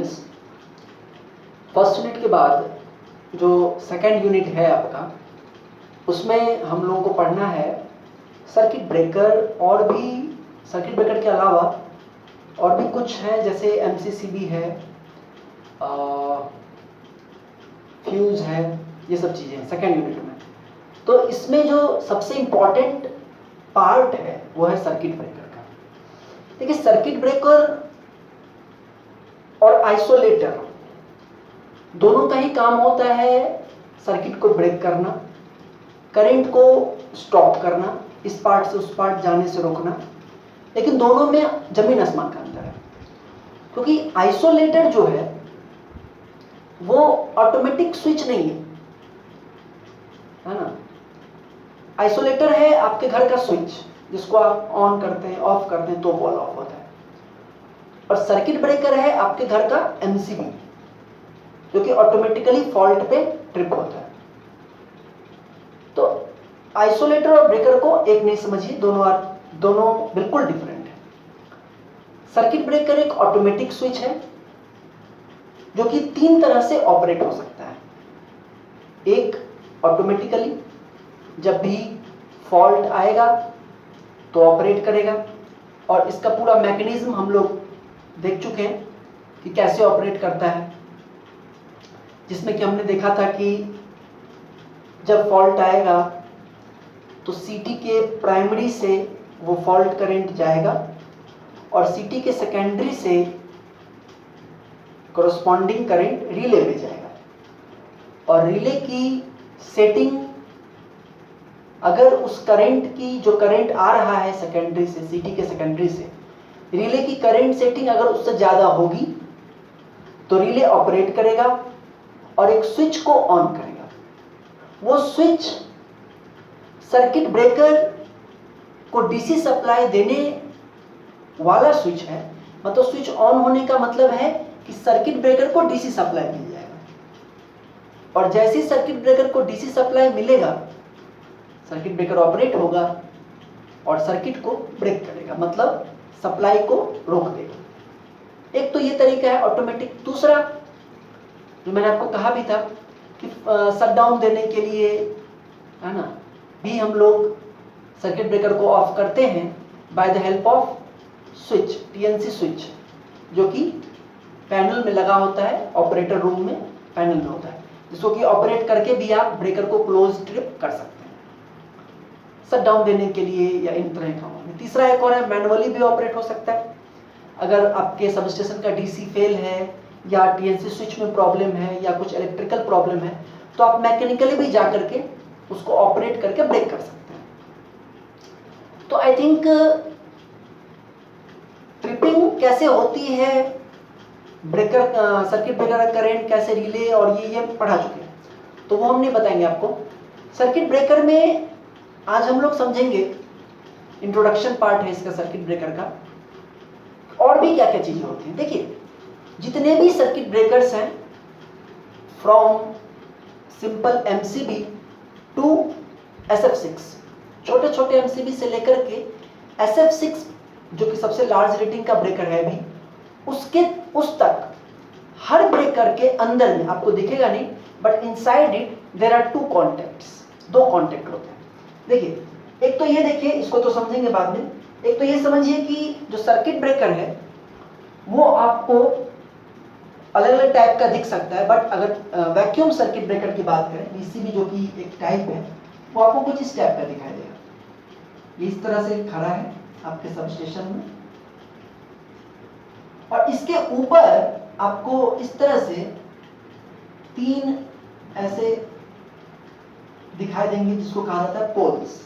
Students, first unit के बाद जो सेकेंड यूनिट है आपका, उसमें हम लोगों को पढ़ना है सर्किट ब्रेकर, और भी सर्किट ब्रेकर के अलावा और भी कुछ है, जैसे एमसीसीबी है, फ्यूज है, ये सब चीज़ें हैं सेकेंड यूनिट में। तो इसमें जो सबसे इम्पॉर्टेंट पार्ट है वो है सर्किट ब्रेकर का। देखिए, सर्किट ब्रेकर और आइसोलेटर दोनों का ही काम होता है सर्किट को ब्रेक करना, करंट को स्टॉप करना, इस पार्ट से उस पार्ट जाने से रोकना। लेकिन दोनों में जमीन आसमान का अंतर है, क्योंकि आइसोलेटर जो है वो ऑटोमेटिक स्विच नहीं है ना। आइसोलेटर है आपके घर का स्विच, जिसको आप ऑन करते हैं, ऑफ करते हैं तो बॉल ऑफ होता है। और सर्किट ब्रेकर है आपके घर का एमसीबी, जो कि ऑटोमेटिकली फॉल्ट पे ट्रिप होता है। तो आइसोलेटर और ब्रेकर को एक नहीं समझिए, दोनों बिल्कुल डिफरेंट है। सर्किट ब्रेकर एक ऑटोमेटिक स्विच है जो कि 3 तरह से ऑपरेट हो सकता है। एक, ऑटोमेटिकली, जब भी फॉल्ट आएगा तो ऑपरेट करेगा, और इसका पूरा मैकेनिज्म हम लोग देख चुके हैं कि कैसे ऑपरेट करता है, जिसमें कि हमने देखा था कि जब फॉल्ट आएगा तो सीटी के प्राइमरी से वो फॉल्ट करंट जाएगा और सीटी के सेकेंडरी से कॉरस्पॉन्डिंग करंट रिले में जाएगा। और रिले की सेटिंग, अगर उस करंट की, जो करंट आ रहा है सेकेंडरी से, सीटी के सेकेंडरी से, रिले की करंट सेटिंग अगर उससे ज़्यादा होगी तो रिले ऑपरेट करेगा और एक स्विच को ऑन करेगा। वो स्विच सर्किट ब्रेकर को डीसी सप्लाई देने वाला स्विच है। मतलब स्विच ऑन होने का मतलब है कि सर्किट ब्रेकर को डीसी सप्लाई मिल जाएगा, और जैसे ही सर्किट ब्रेकर को डीसी सप्लाई मिलेगा, सर्किट ब्रेकर ऑपरेट होगा और सर्किट को ब्रेक करेगा, मतलब सप्लाई को रोक देगा। एक तो ये तरीका है ऑटोमेटिक। दूसरा, जो मैंने आपको कहा भी था कि शट डाउन देने के लिए, है ना, भी हम लोग सर्किट ब्रेकर को ऑफ करते हैं by the help off switch, TNC switch, जो कि पैनल में लगा होता है, ऑपरेटर रूम में पैनल में होता है, जिसको कि ऑपरेट करके भी आप ब्रेकर को क्लोज ट्रिप कर सकते हैं शट डाउन देने के लिए या इन तरह के कामों में। तीसरा एक और है, मैनुअली भी ऑपरेट हो सकता है। अगर आपके सबस्टेशन का डीसी फेल है या टीएनसी स्विच में प्रॉब्लम है या कुछ इलेक्ट्रिकल प्रॉब्लम है, तो आप मैकेनिकली भी जा करके उसको ऑपरेट करके ब्रेक कर सकते हैं। तो आई थिंक ट्रिपिंग कैसे होती है, ब्रेकर, सर्किट ब्रेकर करंट कैसे रिले, और ये पढ़ा चुके हैं, तो वो हम नहीं बताएंगे आपको। सर्किट ब्रेकर में आज हम लोग समझेंगे, इंट्रोडक्शन पार्ट है इसका सर्किट ब्रेकर का, और भी क्या क्या चीजें होती हैं। देखिए, जितने भी सर्किट ब्रेकर्स हैं, from simple MCB to SF6, छोटे छोटे एमसीबी से लेकर के SF6 जो कि सबसे लार्ज रेटिंग का ब्रेकर है अभी, उस तक हर ब्रेकर के अंदर में आपको दिखेगा नहीं, but inside it there are 2 contacts, 2 contact होते हैं। देखिए, एक तो ये देखिए, इसको तो समझेंगे बाद में। एक तो ये समझिए कि जो सर्किट ब्रेकर है वो आपको अलग अलग टाइप का दिख सकता है, बट अगर वैक्यूम सर्किट ब्रेकर की बात करें, VCB जो कि एक टाइप है, वो आपको कुछ इस टाइप का दिखाई देगा। ये इस तरह से खड़ा है आपके सबस्टेशन में, और इसके ऊपर आपको इस तरह से 3 ऐसे दिखाई देंगे, जिसको कहा जाता है पोल्स।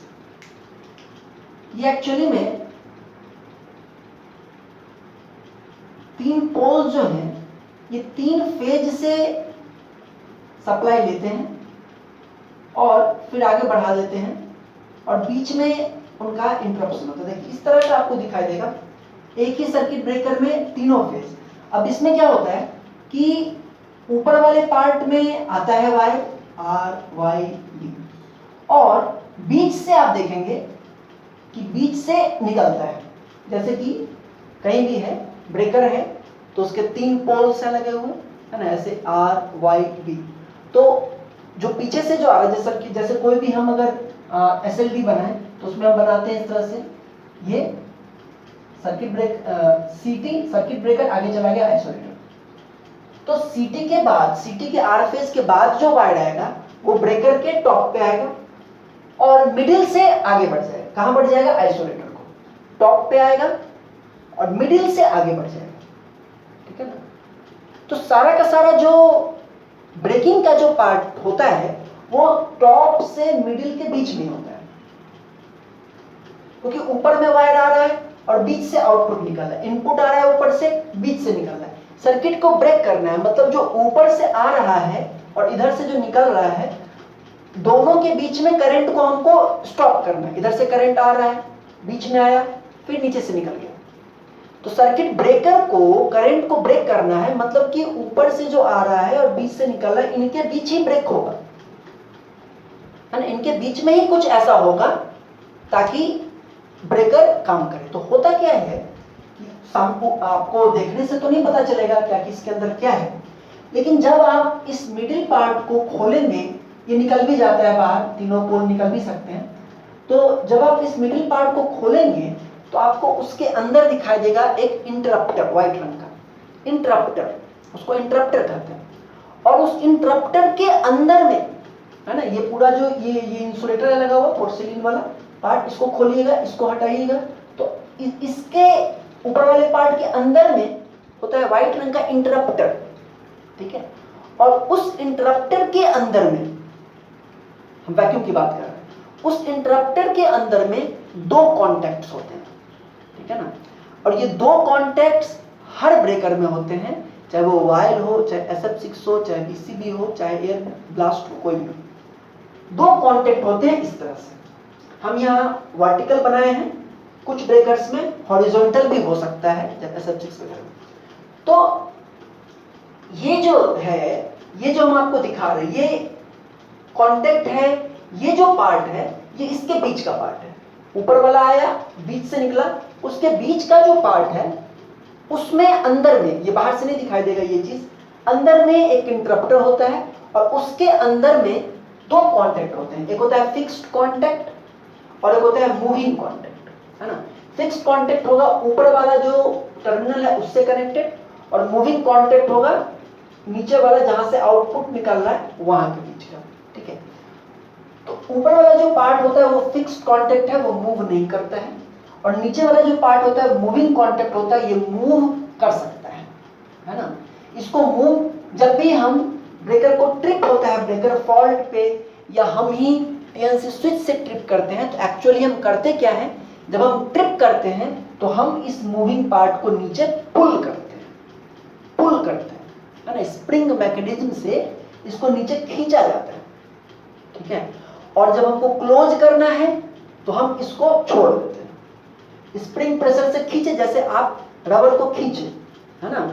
ये एक्चुअली में 3 पोल्स जो हैं, ये 3 फेज से सप्लाई लेते हैं और फिर आगे बढ़ा देते हैं, और बीच में उनका इंटरप्शन होता है। देखिए, इस तरह का आपको दिखाई देगा एक ही सर्किट ब्रेकर में 3 फेज। अब इसमें क्या होता है कि ऊपर वाले पार्ट में आता है वायर RYD, और बीच से आप देखेंगे कि बीच से निकलता है, जैसे कि कहीं भी है ब्रेकर है, तो उसके 3 पोल्स हैं लगे हुए, है ना, ऐसे R Y B। तो जो पीछे से जो आ रहा है, जैसे कोई भी हम अगर SLD बनाए तो उसमें हम बनाते हैं इस तरह से, ये circuit break CT circuit breaker आगे चला गया आइसोलेटर। तो CT के बाद, CT के R फेज के बाद जो वायर आएगा वो ब्रेकर के टॉप पे आएगा और मिडिल से आगे बढ़ जाएगा। कहां बढ़ जाएगा? आइसोलेटर को टॉप पे आएगा और मिडिल से आगे बढ़ जाएगा, ठीक है ना। तो सारा का सारा जो ब्रेकिंग का जो पार्ट होता है वो टॉप से मिडिल के बीच में होता है, क्योंकि ऊपर में वायर आ रहा है और बीच से आउटपुट निकल रहा है, इनपुट आ रहा है ऊपर से, बीच से निकल रहा है। सर्किट को ब्रेक करना है, मतलब जो ऊपर से आ रहा है और इधर से जो निकल रहा है, दोनों के बीच में करंट को हमको स्टॉप करना है। इधर से करंट आ रहा है, बीच में आया, फिर नीचे से निकल गया। तो सर्किट ब्रेकर को करंट को ब्रेक करना है, मतलब कि ऊपर से जो आ रहा है और बीच से निकल रहा है, इनके बीच ही ब्रेक होगा, है ना। इनके बीच में ही कुछ ऐसा होगा ताकि ब्रेकर काम करे। तो होता क्या है कि आपको देखने से तो नहीं पता चलेगा क्या कि इसके अंदर क्या है, लेकिन जब आप इस मिडिल पार्ट को खोलेंगे, ये निकल भी जाता है बाहर, तीनों पोल निकल भी सकते हैं। तो जब आप इस मिडिल पार्ट को खोलेंगे तो आपको उसके अंदर दिखाई देगा एक इंटरप्टर, व्हाइट रंग का इंटरप्टर, उसको इंटरप्टर कहते हैं। और उस इंटरप्टर के अंदर में, है ना, ये पूरा जो ये इंसुलेटर लगा हुआ पोर्सिलिन वाला पार्ट, इसको खोलिएगा, इसको हटाइएगा, तो इसके ऊपर वाले पार्ट के अंदर में होता है व्हाइट रंग का इंटरप्टर, ठीक है। और उस इंटरप्टर के अंदर में, हम वैक्यूम की बात कर रहे हैं, उस इंटरप्टर के अंदर में 2 कॉन्टैक्ट्स होते हैं, ठीक है ना। और ये 2 कॉन्टैक्ट्स हर ब्रेकर में होते हैं, चाहे वो वायल हो, चाहे SF6 हो, चाहे BCB हो, चाहे एयर ब्लास्ट हो, कोई भी हो, 2 कॉन्टैक्ट होते हैं इस तरह से। हम यहाँ वर्टिकल बनाए हैं, कुछ ब्रेकर्स में हॉरिजॉन्टल भी हो सकता है, जब SF6 वगैरह। तो ये जो है, ये जो हम आपको दिखा रहे हैं, ये कॉन्टैक्ट है, ये जो पार्ट है ये इसके बीच का पार्ट है। ऊपर वाला आया, बीच से निकला, उसके बीच का जो पार्ट है उसमें अंदर में, ये बाहर से नहीं दिखाई देगा ये चीज, अंदर में एक इंटरप्टर होता है और उसके अंदर में 2 कॉन्टैक्ट होते हैं। एक होता है फिक्स्ड कॉन्टैक्ट और एक होता है मूविंग कॉन्टैक्ट, है ना। फिक्स्ड कॉन्टैक्ट होगा ऊपर वाला जो टर्मिनल है उससे कनेक्टेड, और मूविंग कॉन्टैक्ट होगा नीचे वाला जहां से आउटपुट निकल रहा है वहां के बीच का, ठीक है। तो ऊपर वाला जो पार्ट होता है वो फिक्स्ड कॉन्टैक्ट है, वो मूव नहीं करता है, और नीचे वाला जो पार्ट होता है मूविंग कॉन्टैक्ट होता है, ये मूव कर सकता है ना। इसको मूव, जब भी हम ब्रेकर को ट्रिप होता है, ब्रेकर फॉल्ट पे, या हम ही TNC स्विच से ट्रिप करते हैं, तो एक्चुअली हम करते क्या है, जब हम ट्रिप करते हैं तो हम इस मूविंग पार्ट को नीचे पुल करते हैं, है ना। स्प्रिंग मैकेनिज्म से इसको नीचे खींचा जाता है, ठीक है। और जब हमको क्लोज करना है तो हम इसको छोड़ देते हैं, स्प्रिंग प्रेशर से खींचे, जैसे आप रबर को खींचे, है ना।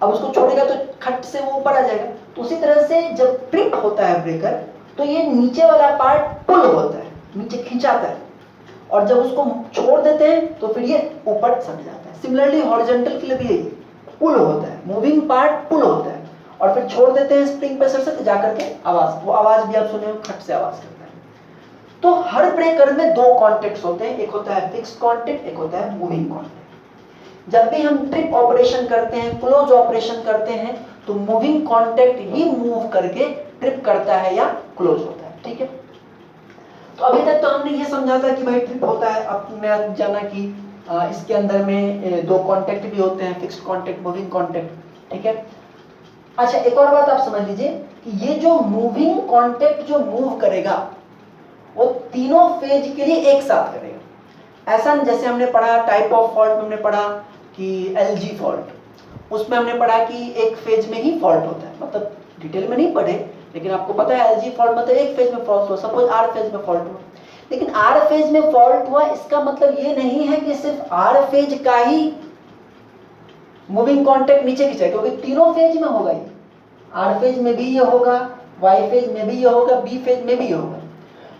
अब उसको छोड़ेगा तो खट से वो ऊपर आ जाएगा। तो उसी तरह से जब ट्रिप होता है ब्रेकर, तो ये नीचे वाला पार्ट पुल होता है, नीचे खींचाता है, और जब उसको छोड़ देते हैं तो फिर ये ऊपर सट जाता है। सिमिलरली हॉरिजॉन्टल के लिए भी यही पुल होता है, मूविंग पार्ट पुल होता है, और फिर छोड़ देते हैं स्प्रिंग प्रेशर से, तो जाकर के वो आवाज भी आप सुने हो, खट से आवाज करता है। तो हर ब्रेकर में 2 कॉन्टैक्ट्स होते हैं, एक होता है फिक्स्ड कॉन्टैक्ट, एक होता है मूविंग कॉन्टैक्ट। जब भी हम ट्रिप ऑपरेशन करते हैं, क्लोज ऑपरेशन करते हैं, तो मूविंग कॉन्टैक्ट ही मूव करके ट्रिप करता है या क्लोज होता है, ठीक है। तो अभी तक तो हमने ये समझा था कि भाई ट्रिप होता है। अब तुमने जाना कि इसके अंदर में 2 कॉन्टैक्ट भी होते हैं, फिक्स्ड कॉन्टैक्ट, मूविंग कॉन्टैक्ट, ठीक है। अच्छा, एक और बात आप समझ लीजिए कि ये जो मूविंग कॉन्टैक्ट जो मूव करेगा वो तीनों फेज के लिए एक साथ करेगा। ऐसा जैसे हमने पढ़ा टाइप ऑफ फॉल्ट में, हमने पढ़ा कि LG फॉल्ट, उसमें हमने पढ़ा कि एक फेज में ही फॉल्ट होता है, मतलब डिटेल में नहीं पढ़े, लेकिन आपको पता है LG फॉल्ट मतलब एक फेज में फॉल्ट हुआ। सपोज R फेज में फॉल्ट हुआ, लेकिन R फेज में फॉल्ट हुआ इसका मतलब ये नहीं है कि सिर्फ R फेज का ही मूविंग कॉन्टैक्ट नीचे खींचा, क्योंकि तीनों फेज में होगा ये। R फेज में भी ये होगा, Y फेज में भी ये होगा, B फेज में भी ये होगा।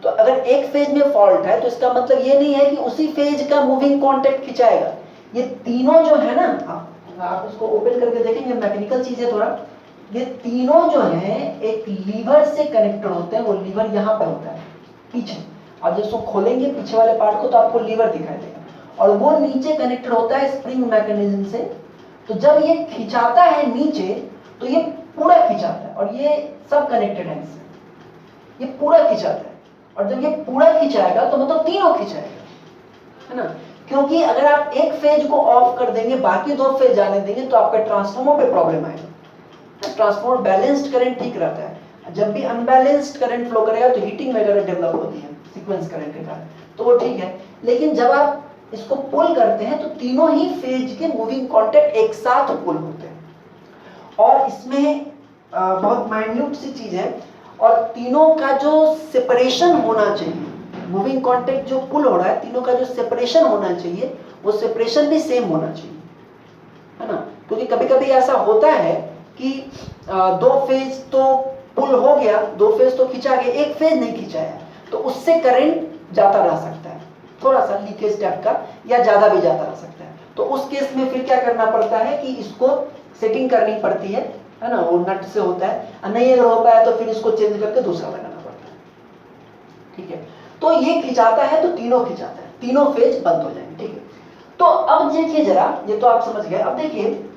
तो अगर एक फेज में फॉल्ट है तो इसका मतलब ये नहीं है कि उसी फेज का मूविंग कॉन्टैक्ट खिंचाएगा। ये तीनों जो है ना, आप इसको ओपन करके देखेंगे, मैकेनिकल चीज है थोड़ा। ये तीनों जो हैं एक लीवर से कनेक्टेड होते हैं, वो लीवर यहाँ पे होता है पीछे। आप जब इसको खोलेंगे पीछे वाले पार्ट को तो आपको लीवर दिखाई देगा, और वो नीचे कनेक्टेड होता है स्प्रिंग मैकेनिज्म से। तो जब ये खिंचाता है नीचे तो ये पूरा खिंचाता है, और ये सब कनेक्टेड है इससे, ये पूरा खिंचाता है। और जब ये पूरा खिंचाएगा तो मतलब तीनों खिंचाएगा, है ना। क्योंकि अगर आप एक फेज को ऑफ कर देंगे, बाकी दो फेज जाने देंगे, तो आपके ट्रांसफार्मर पे प्रॉब्लम आएगा। ट्रांसफार्मर बैलेंस्ड करंट ठीक रहता है, जब भी अनबैलेंस्ड करंट फ्लो करेगा तो हीटिंग वगैरह डेवलप होती है सीक्वेंस करंट के कारण, तो वो ठीक है। लेकिन जब आप इसको पुल करते हैं तो तीनों ही फेज के मूविंग कॉन्टैक्ट एक साथ पुल होते हैं। और इसमें बहुत माइन्यूट सी चीज है, और तीनों का जो सेपरेशन होना चाहिए, मूविंग कॉन्टैक्ट जो पुल हो रहा है, तीनों का जो सेपरेशन होना चाहिए वो सेपरेशन भी सेम होना चाहिए, है ना। क्योंकि कभी कभी ऐसा होता है कि दो फेज तो पुल हो गया, दो फेज तो खिंचा गया, एक फेज नहीं खिंचाया, तो उससे करंट जाता रह सकता है, थोड़ा सा लीकेज टाइप का, या ज्यादा भी जाता रह सकता है। तो उस केस में फिर क्या करना पड़ता है कि इसको सेटिंग करनी पड़ती है ना, वो नट से होता है। नहीं अगर हो पाया तो फिर इसको चेंज करके दूसरा लगाना पड़ता है, ठीक है। तो ये खिंचाता है तो तीनों खिंचाता है, तीनों फेज बंद हो जाएंगे, ठीक है। तो अब देखिए जरा, ये तो आप समझ गए। अब देखिए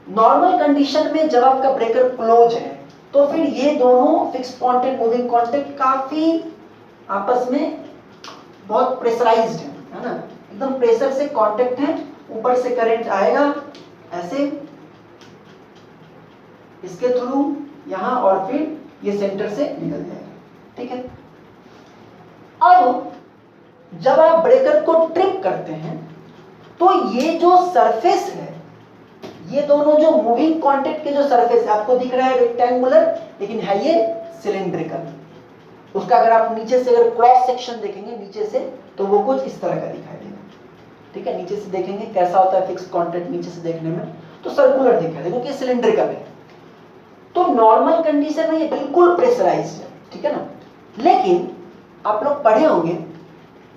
नॉर्मल कंडीशन में जब आपका ब्रेकर क्लोज है तो फिर ये दोनों फिक्स कॉन्टैक्ट मूविंग कॉन्टैक्ट काफी आपस में बहुत प्रेशराइज्ड है ना, एकदम प्रेशर से कॉन्टैक्ट है। ऊपर से करंट आएगा ऐसे इसके थ्रू यहां, और फिर ये सेंटर से निकल जाएगा, ठीक है। अब जब आप ब्रेकर को ट्रिप करते हैं तो ये जो सरफेस है, ये दोनों जो मूविंग कॉन्टैक्ट के जो सरफेस आपको दिख रहा है रेक्टेंगुलर, लेकिन है ये सिलिंड्रिकल। उसका अगर आप नीचे से अगर क्रॉस सेक्शन देखेंगे नीचे से तो वो कुछ इस तरह का दिखाई देगा, ठीक है। नीचे से देखेंगे कैसा होता है फिक्स कॉन्टैक्ट, नीचे से देखने में तो सर्कुलर दिखाई देगा क्योंकि सिलिंड्रिकल है। तो नॉर्मल कंडीशन में ये बिल्कुल प्रेशराइज्ड है, ठीक है ना। लेकिन आप लोग पढ़े होंगे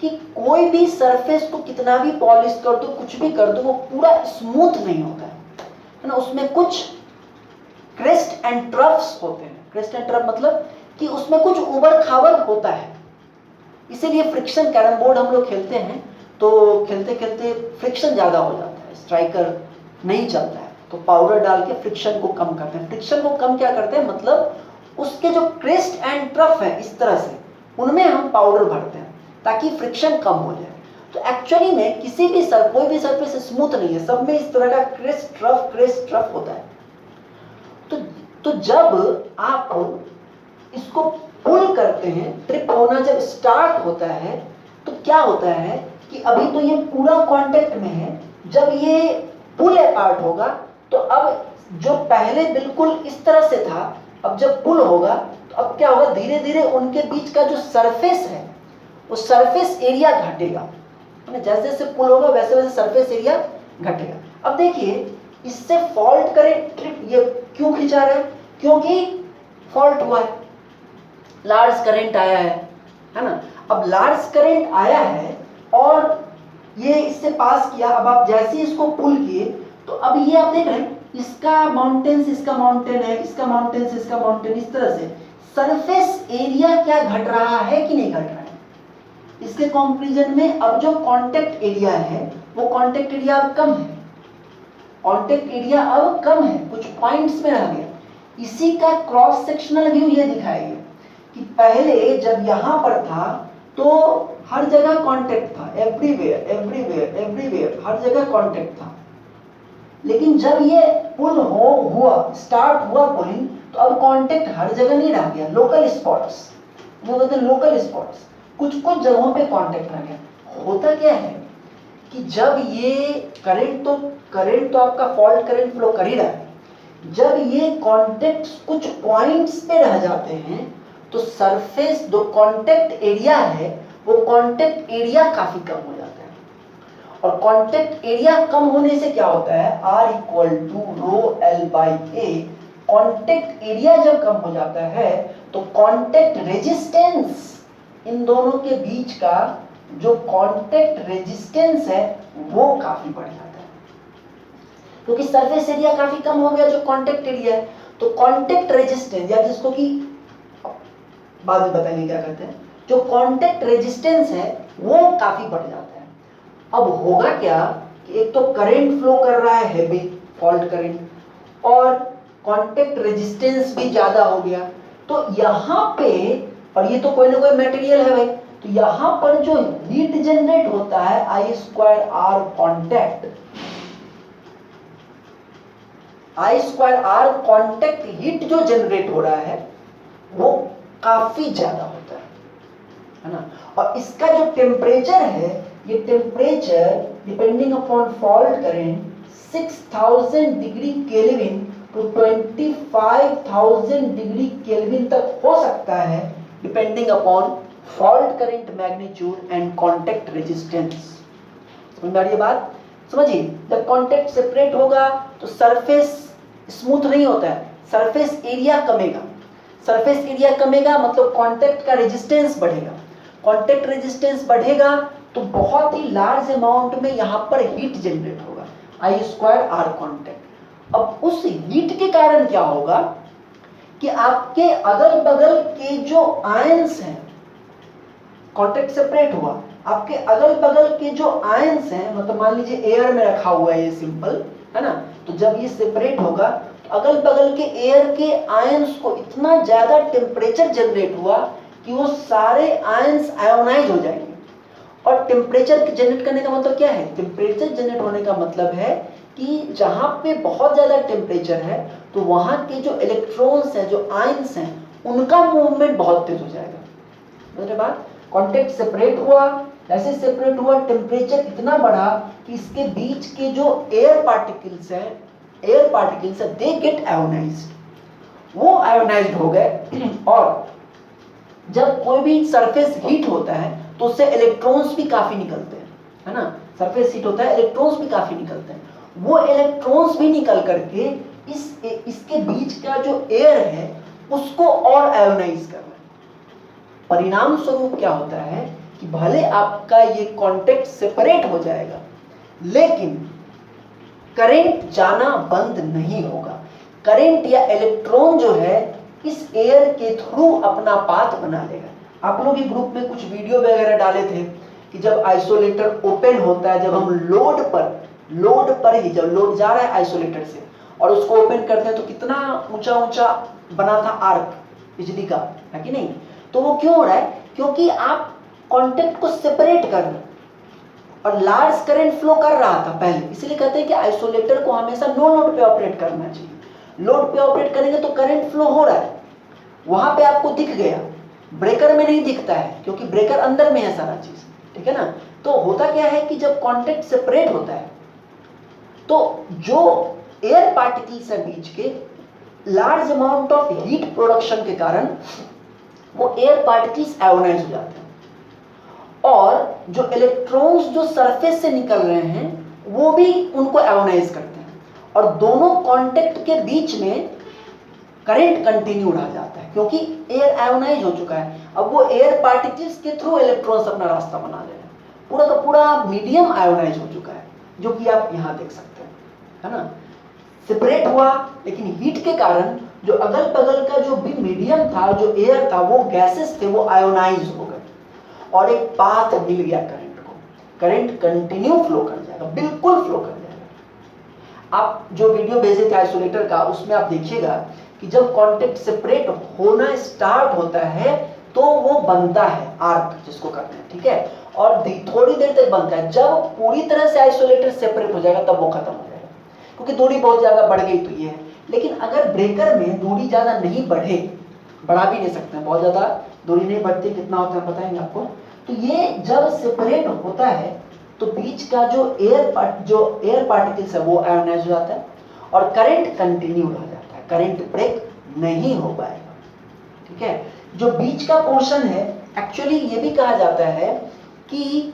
कि कोई भी सरफेस को कितना भी पॉलिश कर दो, कुछ भी कर दो, वो पूरा स्मूथ नहीं होता है ना। उसमें कुछ क्रेस्ट एंड ट्रफ्स होते हैं। क्रेस्ट एंड ट्रफ मतलब कि उसमें कुछ उबड़ खाबड़ होता है। इसीलिए फ्रिक्शन, कैरम बोर्ड हम लोग खेलते हैं तो खेलते खेलते फ्रिक्शन ज्यादा हो जाता है, स्ट्राइकर नहीं चलता है, तो पाउडर डाल के फ्रिक्शन को कम करते हैं। फ्रिक्शन को कम क्या करते हैं, मतलब उसके जो क्रेस्ट एंड ट्रफ है इस तरह से, उनमें हम पाउडर भरते हैं ताकि फ्रिक्शन कम हो जाए। तो एक्चुअली में किसी भी कोई भी सरफेस स्मूथ नहीं है, सब में इस तरह का क्रेस्ट ट्रफ होता है। तो जब आप इसको पुल करते हैं, ट्रिप होना जब स्टार्ट होता है तो क्या होता है कि अभी तो ये पूरा कांटेक्ट में है, जब ये पुल अपार्ट होगा तो अब जो पहले बिल्कुल इस तरह से था, अब जब पुल होगा तो अब क्या होगा, धीरे धीरे उनके बीच का जो सरफेस है वो सरफेस एरिया घटेगा। जैसे जैसे पुल होगा वैसे वैसे सरफेस एरिया घटेगा। अब देखिए इससे फॉल्ट करे ट्रिप, ये क्यों खिंचा रहा है, क्योंकि फॉल्ट हुआ है, लार्ज करंट आया है ना। अब लार्ज करंट आया है और ये इससे पास किया, अब आप जैसे ही इसको पुल किए तो अब ये आप देख रहे हैं इसका माउंटेन से इसका माउंटेन है, इसका माउंटेन से इसका माउंटेन, इस तरह से सरफेस एरिया क्या घट रहा है कि नहीं घट रहा है। इसके कंपैरिजन में अब जो कांटेक्ट एरिया है वो कांटेक्ट एरिया अब कम है, कांटेक्ट एरिया अब कम है, कुछ पॉइंट्स में रह गया। इसी का क्रॉस सेक्शनल व्यू ये दिखाएगा कि पहले जब यहां पर था तो हर जगह कांटेक्ट था, एवरीवेयर एवरीवेयर एवरीवेयर, हर जगह कांटेक्ट था। लेकिन जब ये पुल हुआ स्टार्ट हुआ पुलिंग, तो अब कांटेक्ट हर जगह नहीं रह गया, लोकल स्पॉट्स, वो कहते हैं लोकल स्पॉट्स, कुछ कुछ जगहों पे कांटेक्ट रह गया। होता क्या है कि जब ये करंट तो आपका फॉल्ट करंट फ्लो कर ही रहा है, जब ये कांटेक्ट कुछ पॉइंट्स पे रह जाते हैं तो सरफेस जो कांटेक्ट एरिया है वो कांटेक्ट एरिया काफी कम हो जाता है। और कांटेक्ट एरिया कम होने से क्या होता है, R = ρL/A। कांटेक्ट एरिया जब कम हो जाता है तो कांटेक्ट रेजिस्टेंस, इन दोनों के बीच का जो कांटेक्ट रेजिस्टेंस है वो काफी बढ़ जाता है। क्योंकि सरफेस एरिया काफी कम हो गया जो कांटेक्ट एरिया है, तो कांटेक्ट रेजिस्टेंस या जिसको कि बाद में बताएंगे क्या कहते हैं, जो कांटेक्ट रेजिस्टेंस है वो काफी बढ़ जाता है। अब होगा क्या कि एक तो करंट फ्लो कर रहा है हैवी फॉल्ट करंट, और कांटेक्ट रेजिस्टेंस भी ज्यादा हो गया, तो यहाँ पे, और ये तो कोई ना कोई मटेरियल है भाई, तो यहाँ पर जो हीट जनरेट होता है I square R contact, I square R contact heat जो जनरेट हो रहा है वो काफी ज्यादा होता है ना। और इसका जो टेम्परेचर है, ये temperature depending upon fault current 6000 degree kelvin to 25000 degree kelvin तक हो सकता है, depending upon fault current magnitude and contact resistance. समझ में आ रही है बात? समझिए, जब कांटेक्ट सेपरेट होगा तो सरफेस स्मूथ नहीं होता है, सरफेस एरिया कमेगा। सरफेस एरिया कमेगा मतलब कांटेक्ट का रेजिस्टेंस बढ़ेगा, कांटेक्ट रेजिस्टेंस बढ़ेगा तो बहुत ही लार्ज अमाउंट में यहाँ पर हीट जनरेट होगा, I स्क्वायर R कांटेक्ट। अब उस हीट के कारण क्या होगा कि आपके अगल बगल के जो आयंस हैं, कांटेक्ट सेपरेट हुआ, आपके अगल बगल के जो आयंस हैं, मतलब मान लीजिए एयर में रखा हुआ है ये सिंपल, है ना, तो जब ये सेपरेट होगा तो अगल बगल के एयर के आयंस को इतना ज्यादा टेम्परेचर जनरेट हुआ कि वो सारे आयंस आयोनाइज हो जाएंगे। और टेम्परेचर जनरेट करने का मतलब क्या है? टेम्परेचर जनरेट होने का मतलब है कि जहां पे बहुत ज्यादा टेम्परेचर है तो वहां के जो इलेक्ट्रॉन्स हैं, जो आयंस हैं, उनका मूवमेंट बहुत तेज हो जाएगा। समझ बात? कांटेक्ट सेपरेट हुआ, जैसे सेपरेट हुआ टेम्परेचर इतना बढ़ा कि इसके बीच के जो एयर पार्टिकल्स हैं, दे गेट आयोनाइज्ड, वो आयोनाइज्ड हो गए। और जब कोई भी सरफेस हीट होता है तो उससे इलेक्ट्रॉन्स भी काफी निकलते हैं, है ना, सरफेस हीट होता है इलेक्ट्रॉन्स भी काफी निकलते हैं, वो इलेक्ट्रॉन्स भी निकल करके इसके बीच का जो एयर है उसको और आयोनाइज कर रहा है। परिणाम स्वरूप क्या होता है कि भले आपका ये कांटेक्ट सेपरेट हो जाएगा लेकिन करंट जाना बंद नहीं होगा। करंट या इलेक्ट्रॉन जो है इस एयर के थ्रू अपना पाथ बना लेगा। आप लोग ये ग्रुप में कुछ वीडियो वगैरह डाले थे कि जब आइसोलेटर ओपन होता है, जब हम लोड पर ही जब लोड जा रहा है आइसोलेटर से और उसको ओपन करते हैं तो कितना ऊंचा ऊंचा बना था आर्क बिजली का, है कि नहीं? तो वो क्यों हो रहा है? क्योंकि आप कांटेक्ट को सेपरेट कर रहे हैं और लार्ज करंट फ्लो कर रहा था पहले, इसलिए कहते हैं कि आइसोलेटर को हमेशा नो लोड पे ऑपरेट करना चाहिए। लोड पे ऑपरेट करेंगे तो करंट फ्लो हो रहा है, वहां पे आपको दिख गया, ब्रेकर में नहीं दिखता है क्योंकि ब्रेकर अंदर में है सारा चीज, ठीक है ना। तो होता क्या है कि जब कांटेक्ट सेपरेट होता है तो जो एयर पार्टिकल्स है बीच के, large amount of heat production के कारण वो एयर पार्टिकल्स आयोनाइज हो जाते हैं और जो इलेक्ट्रॉन्स जो सरफेस से निकल रहे हैं वो भी उनको आयोनाइज करते हैं और दोनों कांटेक्ट के बीच में करंट कंटिन्यू रह जाता है क्योंकि एयर आयोनाइज हो चुका है। अब वो एयर पार्टिकल्स के थ्रू इलेक्ट्रॉन्स अपना रास्ता बना ले रहे हैं, पूरा का पूरा मीडियम आयोनाइज हो चुका है, जो कि आप यहाँ देख सकते हैं, है ना। सेपरेट हुआ लेकिन हीट के कारण जो अगल बगल का जो भी मीडियम था, जो एयर था, वो गैसेस थे, वो आयोनाइज हो गए और एक पाथ मिल गया करंट को। करंट कंटिन्यू फ्लो कर जाएगा, बिल्कुल फ्लो कर जाएगा। आप जो वीडियो भेजे थे आइसोलेटर का, उसमें आप देखिएगा कि जब कांटेक्ट सेपरेट होना स्टार्ट होता है तो वो बनता है आर्क, जिसको कहते हैं, ठीक है, और थोड़ी देर तक बनता है। जब पूरी तरह से आइसोलेटर सेपरेट हो जाएगा तब वो खत्म हो जाएगा क्योंकि दूरी बहुत ज्यादा बढ़ गई तो ये है। लेकिन अगर ब्रेकर में दूरी ज्यादा नहीं बढ़े, बढ़ा भी नहीं सकते हैं, बहुत ज्यादा दूरी नहीं बढ़ती, कितना होता है बताएंगे आपको। तो ये जब सेपरेट होता है तो बीच का जो एयर पार्टिकल्स है वो आयोनाइज हो जाता है और करंट कंटिन्यू रह जाता है, करंट ब्रेक नहीं हो पाएगा, ठीक है। जो बीच का पोर्शन है, एक्चुअली ये भी कहा जाता है कि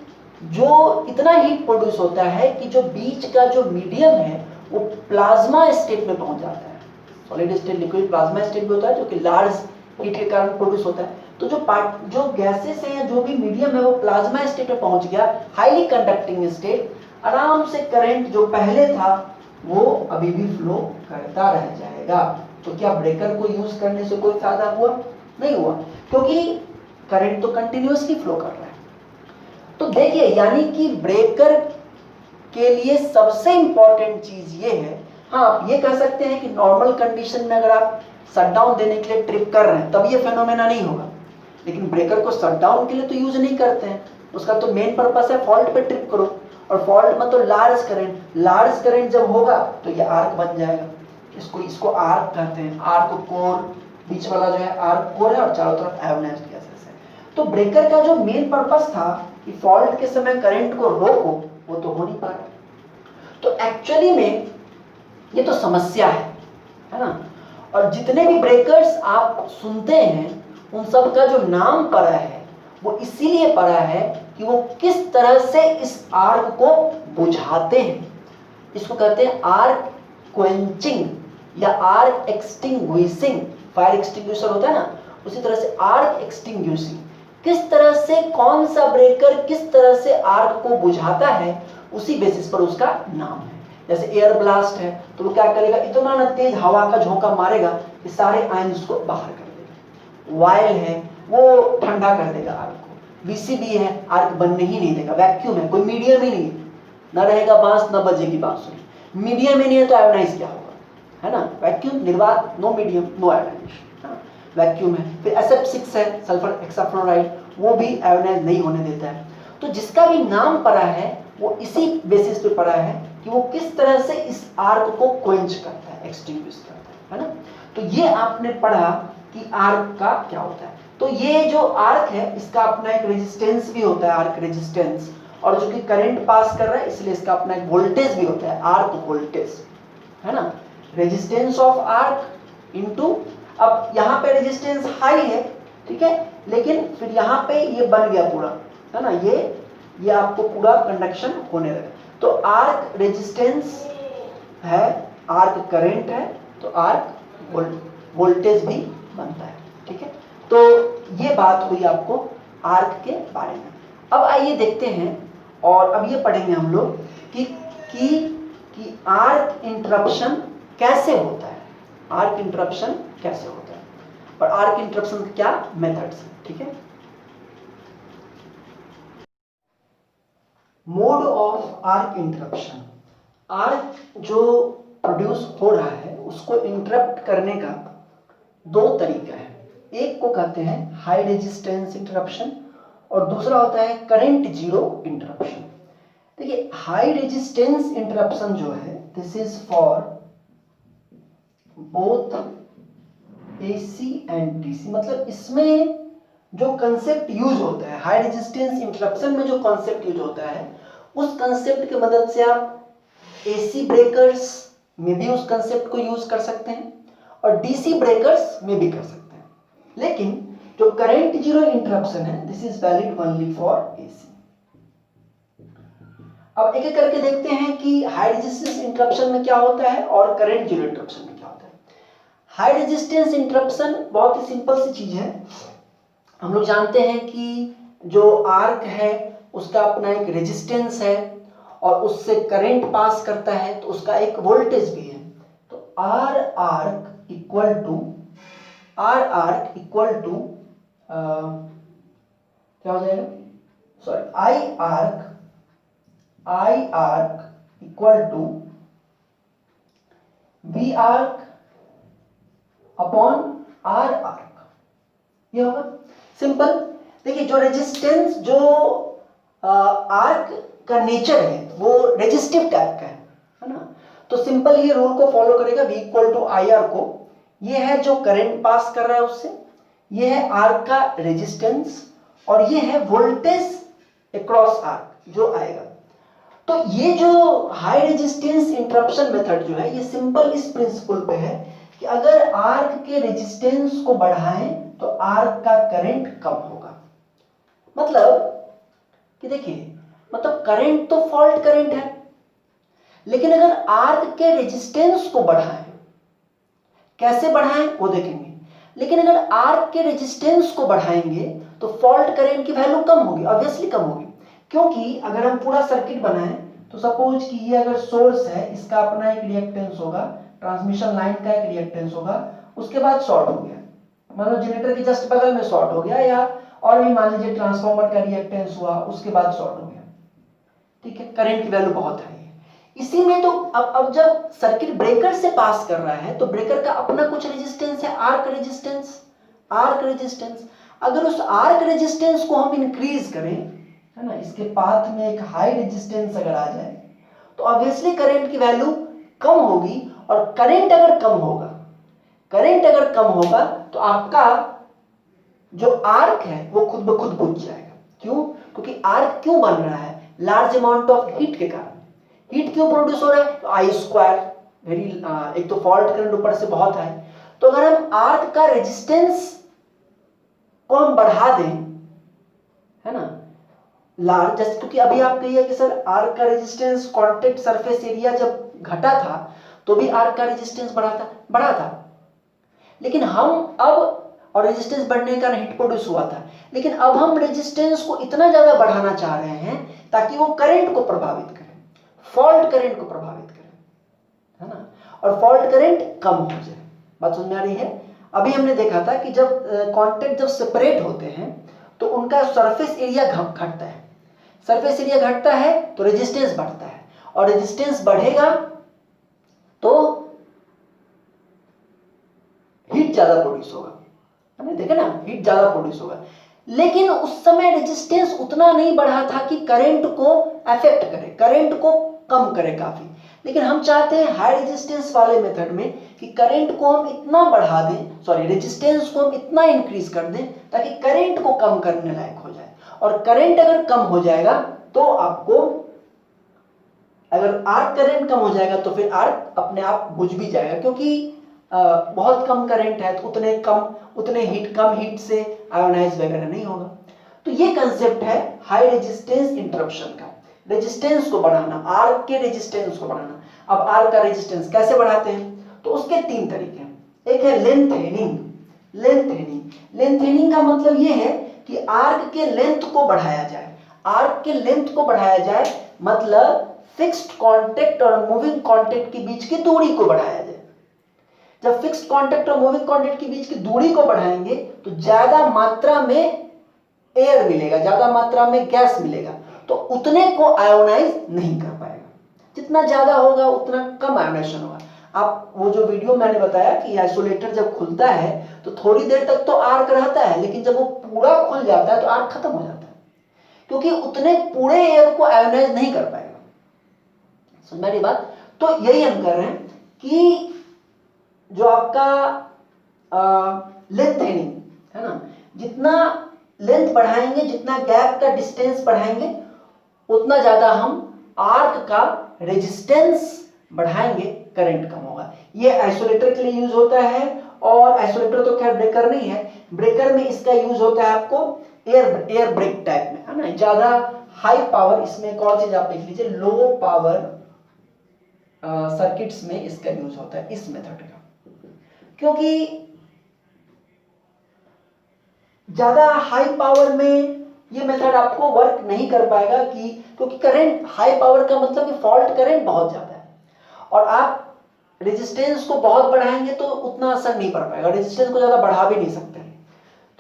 जो इतना हीट प्रोड्यूस होता है कि जो बीच का जो मीडियम है वो प्लाज्मा स्टेट में पहुंच जाता है। Solid state, liquid, plasma state भी होता है जो कि लार्ज हीट के कारण प्रोड्यूस होता है। तो जो गैसेस हैं, जो भी मीडियम है, वो प्लाज्मा स्टेट में पहुंच गया, हाईली कंडक्टिंग स्टेट। आराम से करंट जो पहले था वो अभी भी फ्लो करता रह जाएगा। तो क्या ब्रेकर को यूज करने से कोई फायदा हुआ? नहीं हुआ, क्योंकि करंट तो कंटिन्यूअसली फ्लो कर रहा है। तो देखिए, यानी कि ब्रेकर के लिए सबसे इंपॉर्टेंट चीज ये है, हाँ आप ये कह सकते हैं कि नॉर्मल कंडीशन में अगर आप शटडाउन देने के लिए ट्रिप कर रहे हैं तब ये फेनोमेना नहीं होगा, लेकिन ब्रेकर को शटडाउन के लिए तो यूज नहीं करते हैं। उसका तो मेन पर्पस है फॉल्ट पे ट्रिप करो, और फॉल्ट में तो लार्ज करंट जब होगा तो ये आर्क बन जाएगा। इसको आर्क कहते हैं। आर्क कोर, बीच वाला जो है आर्क कोर है और चारों तरफ आयोनाइज्ड गैसेस है। तो ब्रेकर का जो मेन पर्पस था कि फॉल्ट के समय करंट को रोको, वो तो हो नहीं पा रहा। तो एक्चुअली में ये तो समस्या है ना। और जितने भी ब्रेकर्स आप सुनते हैं उन सब का जो नाम पड़ा है वो इसीलिए पड़ा है कि वो किस तरह से इस आर्क को बुझाते हैं। इसको कहते हैं आर्क क्वेंचिंग या आर्क एक्सटिंग्विशिंग। फायर एक्सटिंग्विशर होता है ना, उसी तरह से आर्क एक्सटिंग्विशिंग। किस तरह से कौन सा ब्रेकर किस तरह से आर्क को बुझाता है, उसी बेसिस पर उसका नाम है। जैसे एयर ब्लास्ट है तो वो क्या करेगा, इतना ना तेज हवा का झोंका मारेगा कि सारे आयंस को बाहर कर देगा। वायल है वो ठंडा कर देगा आर्क को। वीसीबी है आर्क बनने ही नहीं देगा। वैक्यूम है, कोई मीडियम ही नहीं है, ना रहेगा बांस ना बजेगी बांसुरी। मीडियम ही नहीं है तो आयोनाइज क्या होगा, है ना। वैक्यूम, निर्वात, no medium no ionization, vacuum है। फिर SF6 है सल्फर हेक्साफ्लोराइड, वो भी आयोनाइज नहीं होने देता है। तो जिसका भी नाम पड़ा है वो इसी बेसिस पे पड़ा है कि वो किस तरह से इस आर्क को क्वेंच करता है, एक्सटिंग्विश करता है ना। तो ये आपने पढ़ा कि आर्क का क्या होता है। तो ये जो आर्क है इसका अपना एक रेजिस्टेंस भी होता है, आर्क रेजिस्टेंस, और जो कि करंट पास कर रहा है इसलिए इसका अपना एक वोल्टेज भी होता है, आर्क वोल्टेज, है ना। रेजिस्टेंस ऑफ आर्क इनटू, अब यहाँ पे रेजिस्टेंस हाई है, ठीक है, लेकिन फिर यहाँ पे ये बन गया पूरा, है ना, ये आपको पूरा कंडक्शन होने लगा। तो आर्क रेजिस्टेंस है, आर्क करंट है, तो आर्क वोल्टेज भी बनता है, ठीक है। तो ये बात हुई आपको आर्क के बारे में। अब आइए देखते हैं, और अब ये पढ़ेंगे हम लोग कि आर्क इंटरप्शन कैसे होता है, आर्क इंटरप्शन कैसे होता है, और आर्क इंटरप्शन के क्या मेथड्स हैं, ठीक है। Mode of arc interruption. Arc जो प्रोड्यूस हो रहा है उसको इंटरप्ट करने का दो तरीका है। एक को कहते हैं हाई रेजिस्टेंस इंटरप्शन और दूसरा होता है करंट जीरो इंटरप्शन। देखिए, हाई रेजिस्टेंस इंटरप्शन जो है this is for both AC and DC। मतलब इसमें जो कंसेप्ट यूज होता है, हाई रेजिस्टेंस इंटरप्शन में जो कंसेप्ट यूज होता है, उस कंसेप्ट की मदद से आप AC ब्रेकर्स में भी उस कंसेप्ट को यूज कर सकते हैं और DC ब्रेकर्स में भी कर सकते हैं। लेकिन जो करंट जीरो इंटरप्शन है this is valid only for AC। अब एक एक करके देखते हैं कि हाई रेजिस्टेंस इंटरप्शन में क्या होता है और करंट जीरो इंटरप्शन में क्या होता है। हाई रेजिस्टेंस इंटरप्शन बहुत ही सिंपल सी चीज है। हम लोग जानते हैं कि जो आर्क है उसका अपना एक रेजिस्टेंस है और उससे करंट पास करता है तो उसका एक वोल्टेज भी है। तो आर आर्क इक्वल टू क्या हो जाएगा, sorry, I arc equal to V arc upon R arc, ये होगा सिंपल। देखिए, जो रेजिस्टेंस, जो आर्क का नेचर है वो रेजिस्टिव टाइप का है ना, तो सिंपल ये रूल को फॉलो करेगा, V equal to I R को। ये है जो करंट पास कर रहा है उससे, ये है आर्क का रेजिस्टेंस और ये है वोल्टेज अक्रॉस आर्क जो आएगा। तो ये जो हाई रेजिस्टेंस इंटरप्शन मेथड जो है ये सिंपल इस प्रिंसिपल पे है कि अगर आर्क के रेजिस्टेंस को बढ़ाएं तो आर्क का करंट कम होगा। मतलब कि देखिए, मतलब करंट तो फॉल्ट करंट है, लेकिन अगर आर्क के रेजिस्टेंस को बढ़ाएं, कैसे बढ़ाएं वो देखेंगे, लेकिन अगर आर्क के रेजिस्टेंस को बढ़ाएंगे तो फॉल्ट करंट की वैल्यू कम होगी, ऑब्वियसली कम होगी। क्योंकि अगर हम पूरा सर्किट बनाएं तो सपोज कि ये अगर सोर्स है, इसका अपना एक रिएक्टेंस होगा, ट्रांसमिशन लाइन का एक रिएक्टेंस होगा, उसके बाद शॉर्ट हो गया, मान लो जनरेटर के जस्ट बगल में शॉर्ट हो गया, या और भी मान लीजिए ट्रांसफार्मर का रिएक्टेंस हुआ, उसके बाद शॉर्ट हो गया, ठीक है, करंट की वैल्यू बहुत हाई है। इसी में तो अब जब सर्किट ब्रेकर से पास कर रहा है तो ब्रेकर का अपना कुछ रेजिस्टेंस है, आर्क रेजिस्टेंस। अगर उस आर्क रेजिस्टेंस को हम इंक्रीज करें, है ना, इसके पाथ में एक हाई रेजिस्टेंस अगर आ जाए तो ऑब्वियसली करंट की वैल्यू कम होगी, और करंट अगर कम होगा तो आपका जो आर्क है वो खुद ब खुद बुझ जाएगा। क्यों? क्योंकि आर्क क्यों बन रहा है? लार्ज अमाउंट ऑफ हीट के कारण। हीट क्यों प्रोड्यूस हो रहा है? तो आई स्क्वायर वेरी, एक तो फॉल्ट करंट ऊपर से बहुत है, तो अगर हम आर्क का रेजिस्टेंस को हम बढ़ा दें, है ना, लार्ज, क्योंकि अभी आप कहिए कि सर आर्क का रेजिस्टेंस कॉन्टैक्ट सरफेस एरिया जब घटा था तो भी आर्क का रेजिस्टेंस बढ़ा था, लेकिन हम अब, और रेजिस्टेंस बढ़ने का हीट प्रोड्यूस हुआ था, लेकिन अब हम रेजिस्टेंस को इतना ज्यादा बढ़ाना चाह रहे हैं ताकि वो करंट को प्रभावित करे, फॉल्ट करंट को प्रभावित करे, है ना, और फॉल्ट करंट कम हो जाए। बात समझ में आ रही है? अभी हमने देखा था कि जब कॉन्टैक्ट जब सेपरेट होते हैं तो उनका सरफेस एरिया घटता है, सरफेस एरिया घटता है तो रेजिस्टेंस बढ़ता है, और रेजिस्टेंस बढ़ेगा तो हीट ज्यादा प्रोड्यूस होगा, हमने देखा ना, हीट ज्यादा प्रोड्यूस होगा। लेकिन उस समय रेजिस्टेंस उतना नहीं बढ़ा था कि करंट को अफेक्ट करे, करंट को कम करे काफी, लेकिन हम चाहते हैं हाई रेजिस्टेंस वाले मेथड में कि करंट को हम इतना बढ़ा दें, सॉरी रेजिस्टेंस को हम इतना इंक्रीज कर दें ताकि करंट को कम करने लायक हो जाए, और करंट अगर कम हो जाएगा तो आपको, अगर आर्क करंट कम हो जाएगा तो फिर आर्क अपने आप बुझ भी जाएगा, क्योंकि बहुत कम करंट है तो कम हीट से आयोनाइज वगैरह नहीं होगा। तो ये कंसेप्ट है हाई रेजिस्टेंस इंटरप्शन का, रेजिस्टेंस को बढ़ाना, आर्क के रेजिस्टेंस को बढ़ाना। अब आर्क का रेजिस्टेंस कैसे बढ़ाते हैं? तो उसके तीन तरीके हैं। एक है लेंथेनिंग। लेंथेनिंग का मतलब ये है कि आर्क के लेंथ को बढ़ाया जाए, आर्क के लेंथ को बढ़ाया जाए मतलब फिक्स्ड कांटेक्ट और मूविंग कांटेक्ट के बीच की दूरी को बढ़ाया जाए। जब फिक्स्ड कांटेक्ट और मूविंग कांटेक्ट के बीच की दूरी को बढ़ाएंगे तो ज्यादा मात्रा में एयर मिलेगा, ज्यादा मात्रा में गैस मिलेगा, तो उतने को आयोनाइज नहीं कर पाएगा। जितना ज्यादा होगा उतना कम आयोनाइजेशन होगा। आप वो जो वीडियो मैंने बताया कि आइसोलेटर जब खुलता है तो थोड़ी देर तक तो आर्क रहता है, लेकिन जब वो पूरा खुल जाता है तो आर्क खत्म हो जाता है, क्योंकि उतने पूरे एयर को आयोनाइज नहीं कर पाएगा। समझ मेरी बात? तो यही हम कर रहे हैं कि जो आपका लेंथेनिंग है ना, जितना लेंथ बढ़ाएंगे, जितना गैप का डिस्टेंस बढ़ाएंगे, उतना ज्यादा हम आर्क का रेजिस्टेंस बढ़ाएंगे, करंट कम होगा। ये आइसोलेटर के लिए यूज होता है, और आइसोलेटर तो खैर ब्रेकर नहीं है, ब्रेकर में इसका यूज होता है आपको एयर ब्रेक टाइप में, है ना, ज्यादा हाई पावर। इसमें एक और चीज आप देख लीजिए, लो पावर सर्किट्स में इसका यूज होता है, इस मेथड का, क्योंकि ज्यादा हाई पावर में ये मेथड आपको वर्क नहीं कर पाएगा, क्योंकि करंट हाई पावर का मतलब कि फॉल्ट करंट बहुत ज्यादा है, और आप रेजिस्टेंस को बहुत बढ़ाएंगे तो उतना असर नहीं पड़ पाएगा, रेजिस्टेंस को ज्यादा बढ़ा भी नहीं सकते।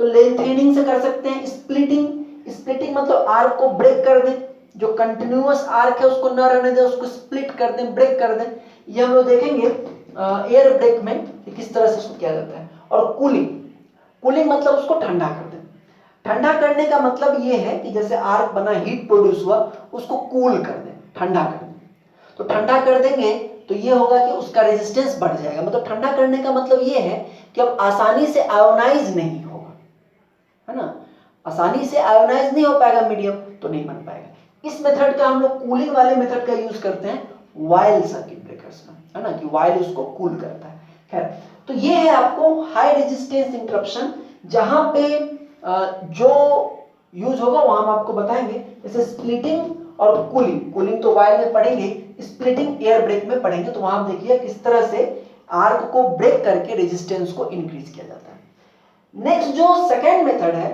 तो लेंथेनिंग से कर सकते हैं। स्प्लिटिंग मतलब आर्क को ब्रेक कर दें, जो कंटिन्यूअस आर्क है उसको न रहने दें, उसको स्प्लिट कर दें, ब्रेक कर दें। ये हम लोग देखेंगे एयर ब्रेक में किस तरह से उसको किया जाता है। और कूलिंग मतलब उसको ठंडा कर दें। ठंडा करने का मतलब ये है कि जैसे आर्क बना, हीट प्रोड्यूस हुआ, उसको कूल कर दें, ठंडा कर दें। तो ठंडा कर देंगे तो ये होगा कि उसका रेजिस्टेंस बढ़ जाएगा। मतलब ठंडा करने का मतलब ये है कि अब आसानी से आयोनाइज नहीं होगा, है ना, आसानी से आयोनाइज नहीं हो पाएगा, मीडियम तो नहीं बन पाएगा। इस मेथड का हम लोग कूलिंग वाले मेथड का यूज करते हैं वाइल सर्किट ब्रेकर्स में, है ना, कि वाइल उसको कूल करता है। खैर, तो ये है आपको हाई रेजिस्टेंस इंटरप्शन, जहां पे जो यूज होगा वहां हम आपको बताएंगे। जैसे स्प्लिटिंग और कूलिंग तो वाइल में पढ़ेंगे, स्प्लिटिंग एयर ब्रेक में पढ़ेंगे। तो वहां आप देखिए किस तरह से आर्क को ब्रेक करके रेजिस्टेंस को इंक्रीज किया जाता है। नेक्स्ट जो सेकेंड मेथड है,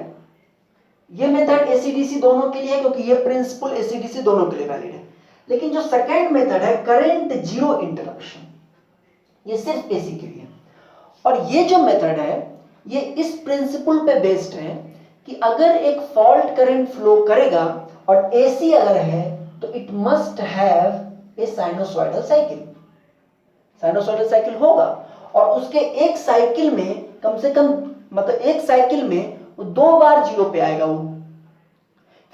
ये मेथड एसीडीसी दोनों के लिए है, क्योंकि ये प्रिंसिपल एसीडीसी दोनों के लिए वैलिड है। लेकिन जो सेकेंड मेथड है करंट जीरो इंटरप्शन, ये सिर्फ एसी के लिए। और ये जो मेथड है ये इस प्रिंसिपल पे बेस्ड है कि अगर एक फॉल्ट करंट फ्लो करेगा और एसी अगर है तो it must have a sinusoidal cycle, sinusoidal cycle होगा, और उसके एक साइकिल में कम से कम, मतलब एक साइकिल में वो 2 बार जीरो पे आएगा। वो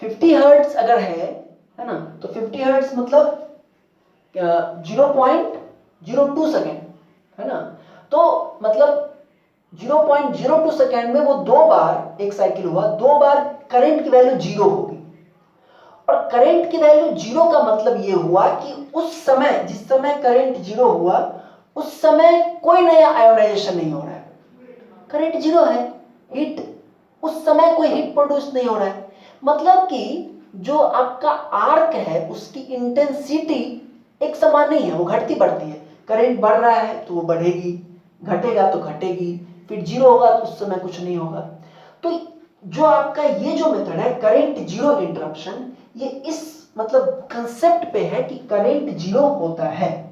50 हर्ट्ज अगर है ना, तो 50 हर्ट्ज मतलब 0.02 सेकेंड है ना, तो मतलब 0.02 सेकेंड में वो 2 बार एक साइकिल हुआ, 2 बार करंट की वैल्यू जीरो होगी। और करंट की वैल्यू जीरो का मतलब ये हुआ कि उस समय, जिस समय करंट जीरो हुआ उस समय कोई नया आयोनाइजेशन नहीं हो रहा है, करंट जीरो है, हीट उस समय कोई हीट प्रोड्यूस नहीं हो रहा है। मतलब कि जो आपका आर्क है उसकी इंटेंसिटी एक समान नहीं है, वो घटती बढ़ती है। करंट बढ़ रहा है तो वो बढ़ेगी, घटेगा तो घटेगी, फिर जीरो होगा तो उस समय कुछ नहीं होगा। तो जो आपका ये जो मेथड है करंट जीरो इंटरप्शन, ये इस मतलब कंसेप्ट पे है कि करंट जीरो होता है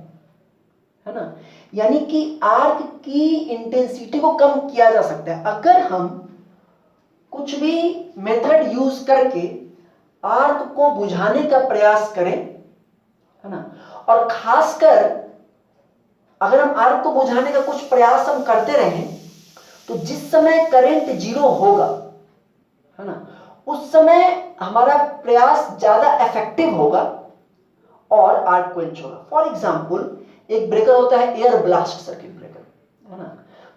ना, यानी कि आर्क की इंटेंसिटी को कम किया जा सकता है अगर हम कुछ भी मेथड यूज करके आर्क को बुझाने का प्रयास करें, है ना। और खासकर अगर हम आर्क को बुझाने का कुछ प्रयास हम करते रहें तो जिस समय करंट जीरो होगा, है ना, उस समय हमारा प्रयास ज्यादा इफेक्टिव होगा और आर्क क्वेंच होगा। फॉर एग्जांपल एक ब्रेकर होता है एयर ब्लास्ट सर्किट ब्रेकर, है ना।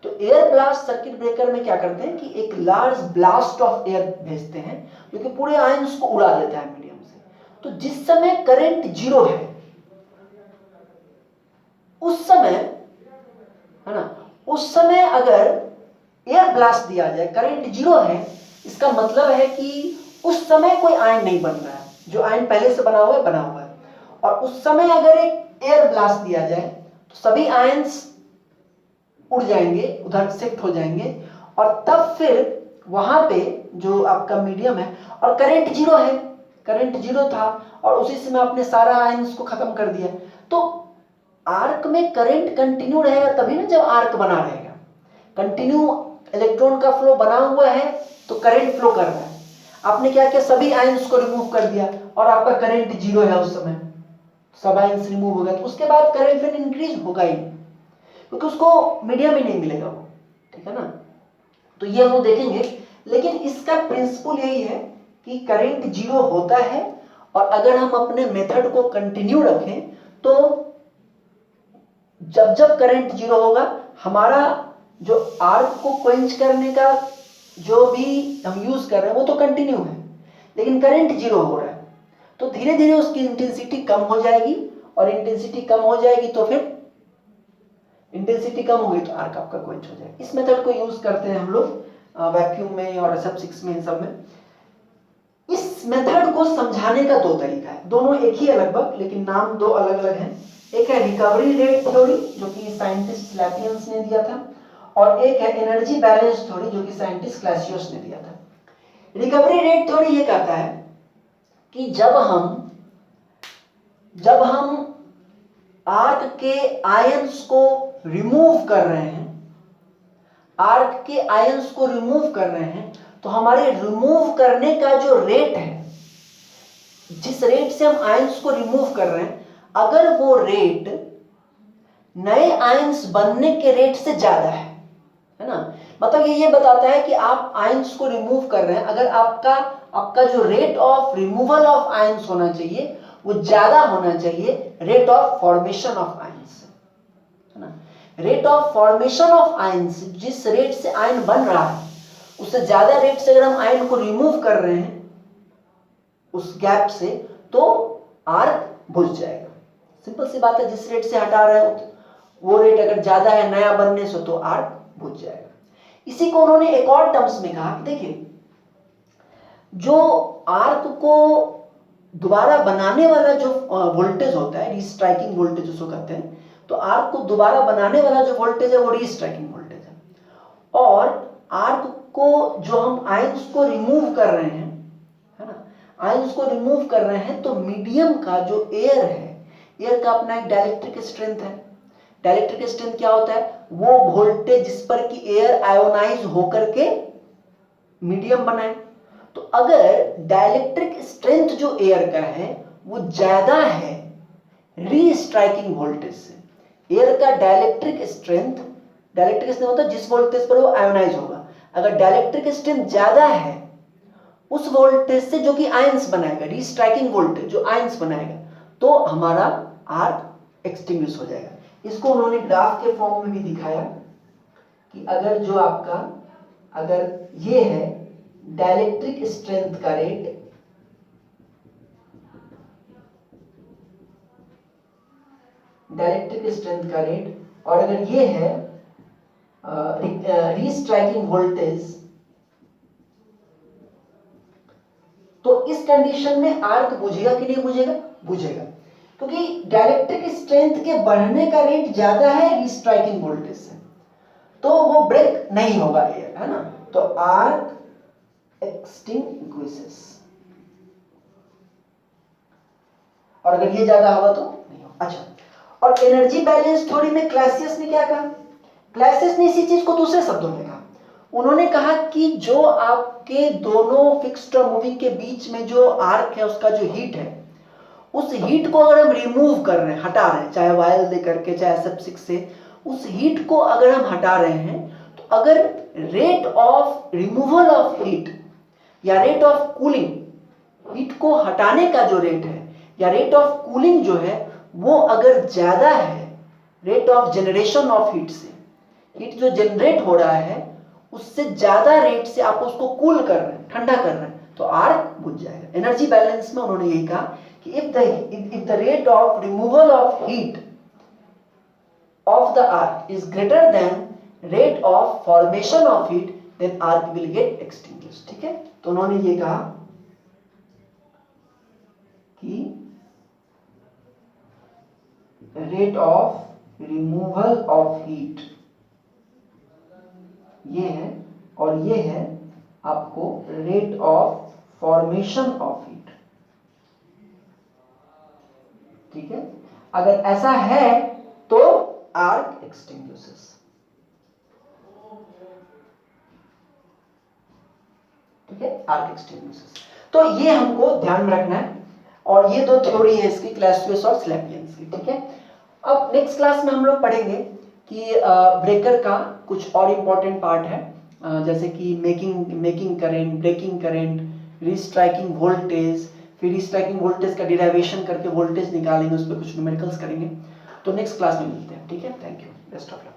तो एयर ब्लास्ट सर्किट ब्रेकर में क्या करते हैं कि एक लार्ज ब्लास्ट ऑफ एयर भेजते हैं जो कि पूरे आयंस को उड़ा देता है मीडियम से। तो जिस समय करंट जीरो है उस समय, है ना, उस समय अगर एयर ब्लास्ट दिया जाए, करंट जीरो है, इसका मतलब है कि उस समय कोई आयन नहीं बन रहा है, जो आयन पहले से बना हुआ है। और उस समय अगर एक एयर ब्लास्ट दिया जाए तो सभी आयंस उड़ जाएंगे, उधर शिफ्ट हो जाएंगे, और तब फिर वहां पे जो आपका मीडियम है और करंट जीरो है, करंट जीरो था और उसी समय आपने सारा आयंस को खत्म कर दिया, तो आर्क में करंट कंटिन्यू रहेगा तभी ना जब आर्क बना रहेगा। कंटिन्यू इलेक्ट्रॉन का फ्लो बना हुआ है तो करंट फ्लो कर रहा है। आपने क्या किया, सभी आयंस को रिमूव कर दिया और आपका करंट जीरो है, उस समय सब आयंस रिमूव हो गए, तो उसके बाद करंट फिर इंक्रीज होगा ही, क्योंकि उसको मीडियम ही नहीं मिलेगा वो, ठीक है ना। तो ये हम देखेंगे, लेकिन इसका प्रिंसिपल यही है कि करंट जीरो होता है और अगर हम अपने मेथड को कंटिन्यू रखें तो जब जब करंट जीरो होगा हमारा जो आर्क को क्वेंच करने का जो भी हम यूज कर रहे हैं वो तो कंटिन्यू है, लेकिन करंट जीरो हो रहा है तो धीरे धीरे उसकी इंटेंसिटी कम हो जाएगी, और इंटेंसिटी कम हो जाएगी तो फिर इंटेंसिटी कम होगी तो आर्क आपका क्वेंच हो जाएगा। इस मेथड को यूज करते हैं हम लोग वैक्यूम में और SF6 में, इन सब में। इस मेथड को समझाने का दो तरीका है, दोनों एक ही है लगभग, लेकिन नाम दो अलग अलग हैं। एक है रिकवरी रेट थ्योरी जो कि साइंटिस्ट लैपियंस ने दिया था, और एक है एनर्जी बैलेंस थ्योरी जो कि साइंटिस्ट क्लासियस ने दिया था। रिकवरी रेट थ्योरी ये कहता है कि जब हम आर्क के आयंस को रिमूव कर रहे हैं, आर्क के आयंस को रिमूव कर रहे हैं, तो हमारे रिमूव करने का जो रेट है, जिस रेट से हम आयंस को रिमूव कर रहे हैं, अगर वो रेट नए आयंस बनने के रेट से ज्यादा है ना, मतलब ये बताता है कि आप आयंस को रिमूव कर रहे हैं, अगर आपका जो rate of removal of ions होना चाहिए वो ज्यादा होना चाहिए rate of formation of ions, है ना। Rate of formation of ions, जिस रेट से आयन बन रहा है उससे ज्यादा रेट से अगर हम आयन को रिमूव कर रहे हैं उस गैप से, तो आर्क बुझ जाएगा। सिंपल सी बात है, जिस रेट से हटा रहे हो वो रेट अगर ज्यादा है नया बनने से तो आर्क बुझ जाएगा। इसी को उन्होंने एक और टर्म्स में कहा कि देखिए, जो आर्क को दोबारा बनाने वाला जो वोल्टेज होता है, रीस्ट्राइकिंग वोल्टेज उसको कहते हैं, तो आर्क को दोबारा बनाने वाला जो वोल्टेज है वो रीस्ट्राइकिंग वोल्टेज है, और आर्क को जो हम आयंस को रिमूव कर रहे हैं, है ना, आयंस उसको रिमूव कर रहे हैं तो मीडियम का जो एयर है, एयर का अपना एक डाइलेक्ट्रिक स्ट्रेंथ है। डाइलेक्ट्रिक स्ट्रेंथ क्या होता है? वो वोल्टेज जिस पर कि एयर आयोनाइज होकर के मीडियम बनाए। तो अगर डाइलेक्ट्रिक स्ट्रेंथ जो एयर का है वो ज्यादा है री स्ट्राइकिंग वोल्टेज से, एयर का डाइलेक्ट्रिक स्ट्रेंथ होता है जिस वोल्टेज पर वो आयोनाइज होगा, अगर डाइलेक्ट्रिक स्ट्रेंथ ज्यादा है उस वोल्टेज से जो कि आयंस बनाएगा, री स्ट्राइकिंग वोल्टेज जो आयंस बनाएगा, तो हमारा आर्क एक्सटिंग्विश हो जाएगा। इसको उन्होंने ग्राफ के फॉर्म में भी दिखाया कि अगर जो आपका, अगर ये है डाइलेक्ट्रिक स्ट्रेंथ का रेट, डाइलेक्ट्रिक स्ट्रेंथ का रेट, और अगर ये है री स्ट्राइकिंग वोल्टेज, तो इस कंडीशन में आर्क बुझेगा कि नहीं बुझेगा? बुझेगा, क्योंकि डाइलेक्ट्रिक स्ट्रेंथ के बढ़ने का रेट ज्यादा है री स्ट्राइकिंग वोल्टेज से, तो वो ब्रेक नहीं होगा एयर, है ना। तो आर्क एक्सटिंग्विशेस, और अगर ये ज्यादा होगा तो नहीं होगा। अच्छा, और एनर्जी बैलेंस थ्योरी में क्लासियस ने क्या कहा? क्लासियस ने इसी चीज को दूसरे शब्दों में कहा। उन्होंने कहा कि जो आपके दोनों फिक्स्ड और मूविंग के बीच में जो आर्क है, उसका जो हीट है, उस हीट को अगर हम रिमूव कर रहे हैं, हटा रहे हैं, चाहे वायल दे करके चाहे SF6 से, उस हीट को अगर हम हटा रहे हैं, तो अगर rate of removal of heat या रेट ऑफ कूलिंग, हीट को हटाने का जो रेट है या रेट ऑफ कूलिंग जो है, वो अगर ज्यादा है rate of generation of heat से, हीट जो जनरेट हो रहा है उससे ज्यादा रेट से आप उसको कूल कर रहे हैं, ठंडा कर रहे हैं, तो आर्क बुझ जाएगा। एनर्जी बैलेंस में उन्होंने यही कहा कि if the rate of removal of heat of the arc is greater than rate of formation of heat, then arc will get extinguished। ठीक है, तो उन्होंने ये कहा कि rate of removal of heat ये है, और ये है आपको rate of formation of heat। ठीक है, अगर ऐसा है तो आर्क एक्सटिंग्विशेस। ठीक है, आर्क एक्सटिंग्विशेस। तो ये हमको ध्यान में रखना है, और ये दो थ्योरी है इसकी, क्लासियस और स्लैपियंस की। ठीक है, अब नेक्स्ट क्लास में हम लोग पढ़ेंगे कि ब्रेकर का कुछ और इंपॉर्टेंट पार्ट है, जैसे कि making current, breaking current, restriking voltage, फिर रीस्ट्राइकिंग वोल्टेज का डिराइवेशन करके वोल्टेज निकालेंगे, उस पर कुछ न्यूमेरिकल्स करेंगे। तो नेक्स्ट क्लास में मिलते हैं। ठीक है, thank you, best of luck.